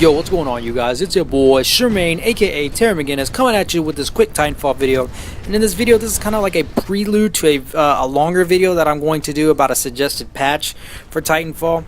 Yo, what's going on, you guys? It's your boy Shermaine, aka Terry McGinnis, coming at you with this quick Titanfall video. And in this video, this is kind of like a prelude to a longer video that I'm going to do about a suggested patch for Titanfall.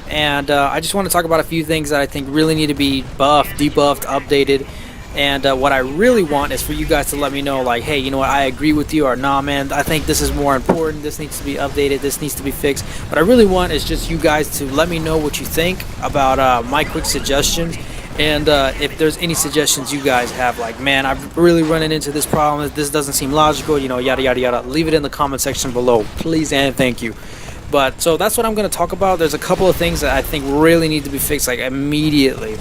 And I just want to talk about a few things that I think really need to be buffed, debuffed, updated. And what I really want is for you guys to let me know, like, hey, you know what, I agree with you, or nah, man, I think this is more important, this needs to be updated, this needs to be fixed. What I really want is just you guys to let me know what you think about my quick suggestions. And if there's any suggestions you guys have, like, man, I'm really running into this problem, this doesn't seem logical, you know, yada yada yada, leave it in the comment section below, please and thank you. But so that's what I'm going to talk about. There's a couple of things that I think really need to be fixed, like, immediately.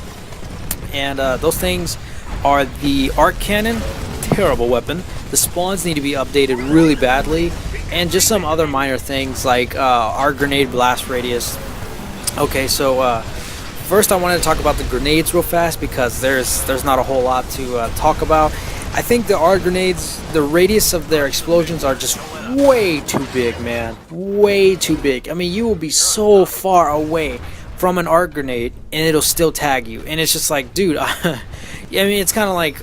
And those things are the arc cannon, terrible weapon. The spawns need to be updated really badly, and just some other minor things like our grenade blast radius. Okay, so first I wanted to talk about the grenades real fast because there's not a whole lot to talk about. I think the ARC grenades, the radius of their explosions are just way too big, man. Way too big. I mean, you will be so far away from an arc grenade and it'll still tag you, and it's just like, dude, I mean, it's kind of like,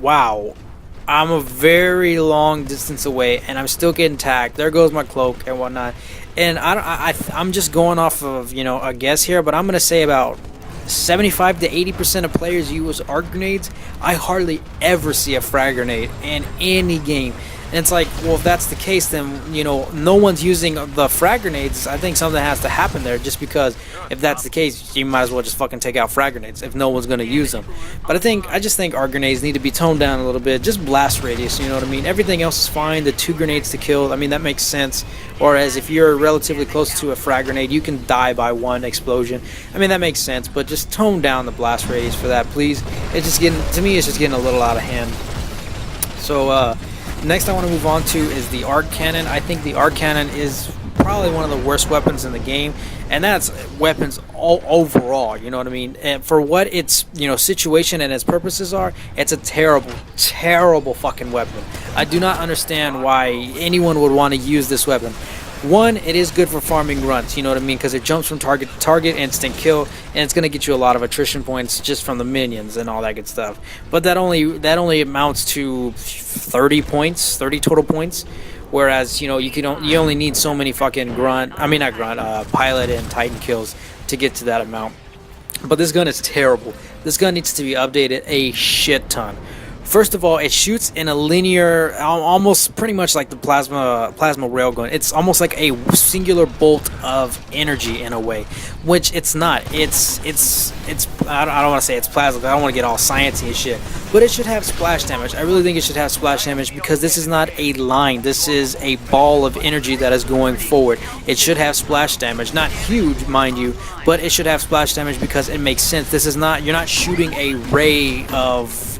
wow, I'm a very long distance away and I'm still getting tagged. There goes my cloak and whatnot. And I'm just going off of, you know, a guess here, but I'm going to say about 75 to 80% of players use arc grenades. I hardly ever see a frag grenade in any game. And it's like, well, if that's the case, then, you know, no one's using the frag grenades. I think something has to happen there, just because if that's the case, you might as well just fucking take out frag grenades if no one's going to use them. But I just think our grenades need to be toned down a little bit. Just blast radius, you know what I mean? Everything else is fine. The 2 grenades to kill, I mean, that makes sense. Whereas if you're relatively close to a frag grenade, you can die by 1 explosion. I mean, that makes sense, but just tone down the blast radius for that, please. It's just getting, to me, it's just getting a little out of hand. So, next I want to move on to is the arc cannon. I think the arc cannon is probably one of the worst weapons in the game, and that's weapons all overall, you know what I mean? And for what its, you know, situation and its purposes are, it's a terrible fucking weapon. I do not understand why anyone would want to use this weapon. One, it is good for farming grunts, you know what I mean, because it jumps from target to target, instant kill, and it's going to get you a lot of attrition points just from the minions and all that good stuff. But that only amounts to 30 points, 30 total points, whereas, you know, you only need so many fucking pilot and Titan kills to get to that amount. But this gun is terrible. This gun needs to be updated a shit ton. First of all, it shoots in a linear, almost pretty much like the plasma railgun. It's almost like a singular bolt of energy in a way, which it's not. It's I don't want to say it's plasma. I don't want to get all sciencey and shit, but it should have splash damage. I really think it should have splash damage because this is not a line. This is a ball of energy that is going forward. It should have splash damage, not huge, mind you, but it should have splash damage because it makes sense. This is not, you're not shooting a ray of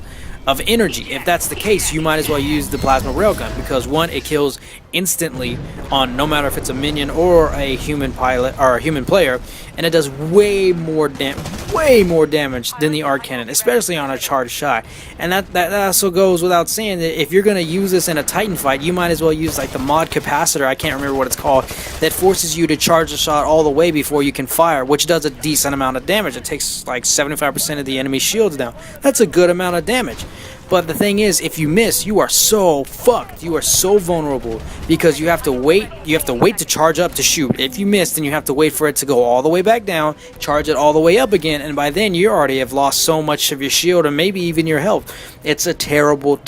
energy. If that's the case, you might as well use the plasma railgun because, one, it kills instantly on no matter if it's a minion or a human pilot or a human player, and it does way more damage than the arc cannon, especially on a charged shot. And that also goes without saying that if you're going to use this in a Titan fight, you might as well use like the mod capacitor, I can't remember what it's called, that forces you to charge the shot all the way before you can fire, which does a decent amount of damage. It takes like 75% of the enemy shields down. That's a good amount of damage. But the thing is, if you miss, you are so fucked. You are so vulnerable because you have to wait. You have to wait to charge up to shoot. If you miss, then you have to wait for it to go all the way back down, charge it all the way up again, and by then you already have lost so much of your shield and maybe even your health. It's a terrible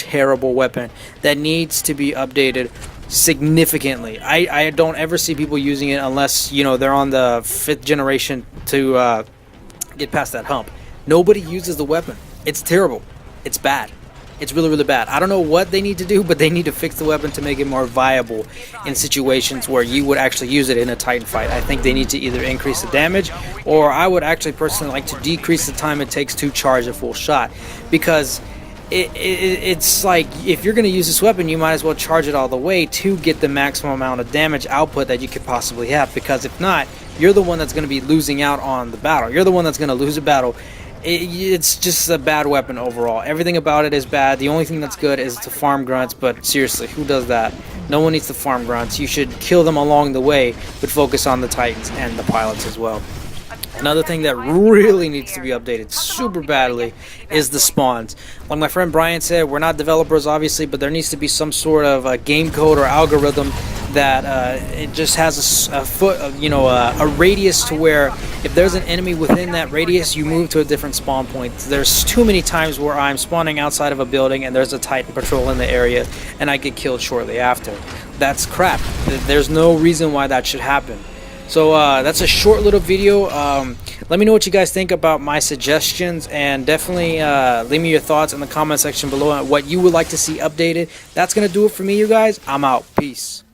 weapon that needs to be updated significantly. I don't ever see people using it unless, you know, they're on the 5th generation to get past that hump. Nobody uses the weapon. It's terrible. It's bad. It's really bad. I don't know what they need to do, but they need to fix the weapon to make it more viable in situations where you would actually use it in a Titan fight. I think they need to either increase the damage, or I would actually personally like to decrease the time it takes to charge a full shot, because it's like, if you're going to use this weapon, you might as well charge it all the way to get the maximum amount of damage output that you could possibly have, because if not, you're the one that's going to be losing out on the battle. You're the one that's going to lose a battle. It's just a bad weapon overall. Everything about it is bad. The only thing that's good is to farm grunts, but seriously, who does that? No one needs to farm grunts. You should kill them along the way, but focus on the Titans and the pilots as well. Another thing that really needs to be updated super badly is the spawns. Like my friend Brian said, we're not developers obviously, but there needs to be some sort of game code or algorithm that it just has a radius to where if there's an enemy within that radius, you move to a different spawn point. There's too many times where I'm spawning outside of a building and there's a Titan patrol in the area and I get killed shortly after. That's crap. There's no reason why that should happen. So that's a short little video. Let me know what you guys think about my suggestions, and definitely leave me your thoughts in the comment section below on what you would like to see updated. That's going to do it for me, you guys. I'm out. Peace.